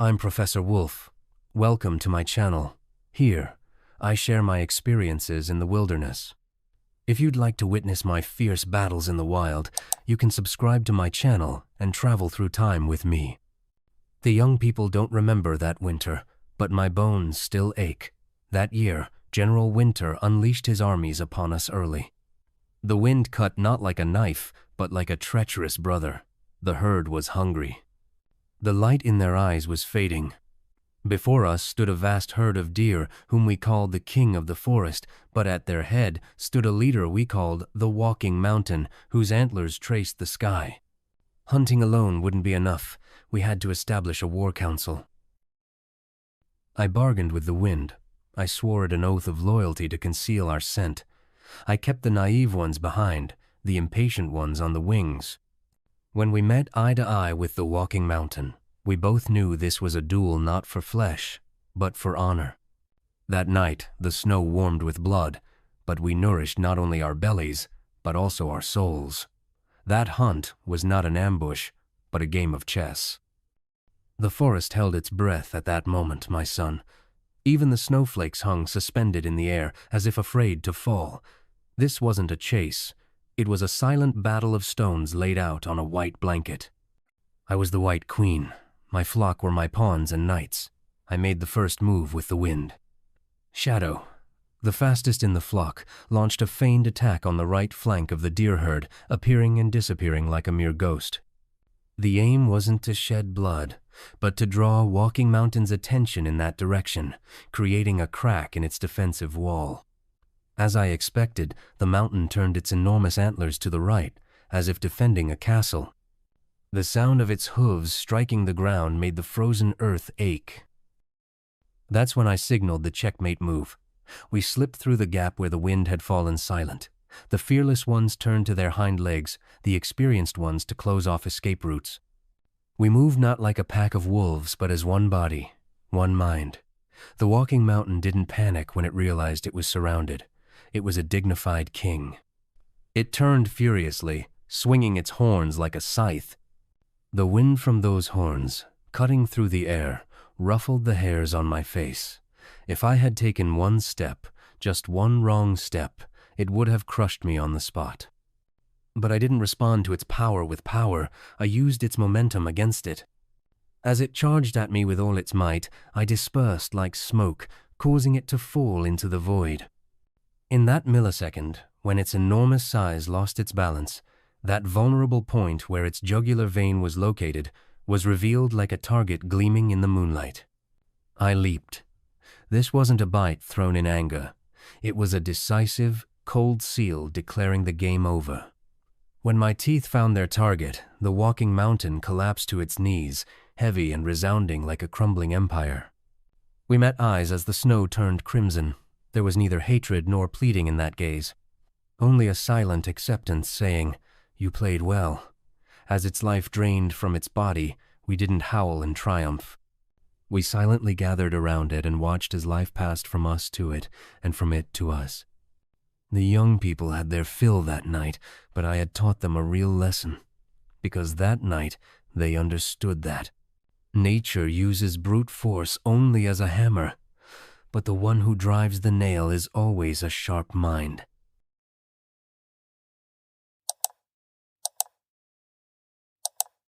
I'm Professor Wolf. Welcome to my channel. Here, I share my experiences in the wilderness. If you'd like to witness my fierce battles in the wild, you can subscribe to my channel and travel through time with me. The young people don't remember that winter, but my bones still ache. That year, General Winter unleashed his armies upon us early. The wind cut not like a knife, but like a treacherous brother. The herd was hungry. The light in their eyes was fading. Before us stood a vast herd of deer, whom we called the king of the forest, but at their head stood a leader we called the walking mountain, whose antlers traced the sky. Hunting alone wouldn't be enough. We had to establish a war council. I bargained with the wind. I swore it an oath of loyalty to conceal our scent. I kept the naive ones behind, the impatient ones on the wings. When we met eye to eye with the walking mountain, we both knew this was a duel not for flesh, but for honor. That night, the snow warmed with blood, but we nourished not only our bellies, but also our souls. That hunt was not an ambush, but a game of chess. The forest held its breath at that moment, my son. Even the snowflakes hung suspended in the air, as if afraid to fall. This wasn't a chase. It was a silent battle of stones laid out on a white blanket. I was the White Queen. My flock were my pawns and knights. I made the first move with the wind. Shadow, the fastest in the flock, launched a feigned attack on the right flank of the deer herd, appearing and disappearing like a mere ghost. The aim wasn't to shed blood, but to draw Walking Mountain's attention in that direction, creating a crack in its defensive wall. As I expected, the mountain turned its enormous antlers to the right, as if defending a castle. The sound of its hooves striking the ground made the frozen earth ache. That's when I signaled the checkmate move. We slipped through the gap where the wind had fallen silent. The fearless ones turned to their hind legs, the experienced ones to close off escape routes. We moved not like a pack of wolves, but as one body, one mind. The Walking Mountain didn't panic when it realized it was surrounded. It was a dignified king. It turned furiously, swinging its horns like a scythe. The wind from those horns, cutting through the air, ruffled the hairs on my face. If I had taken one step, just one wrong step, it would have crushed me on the spot. But I didn't respond to its power with power. I used its momentum against it. As it charged at me with all its might, I dispersed like smoke, causing it to fall into the void. In that millisecond, when its enormous size lost its balance, that vulnerable point where its jugular vein was located was revealed like a target gleaming in the moonlight. I leaped. This wasn't a bite thrown in anger. It was a decisive, cold seal declaring the game over. When my teeth found their target, the Walking Mountain collapsed to its knees, heavy and resounding like a crumbling empire. We met eyes as the snow turned crimson. There was neither hatred nor pleading in that gaze. Only a silent acceptance saying, "You played well." As its life drained from its body, we didn't howl in triumph. We silently gathered around it and watched as life passed from us to it, and from it to us. The young people had their fill that night, but I had taught them a real lesson. Because that night, they understood that. Nature uses brute force only as a hammer, but the one who drives the nail is always a sharp mind.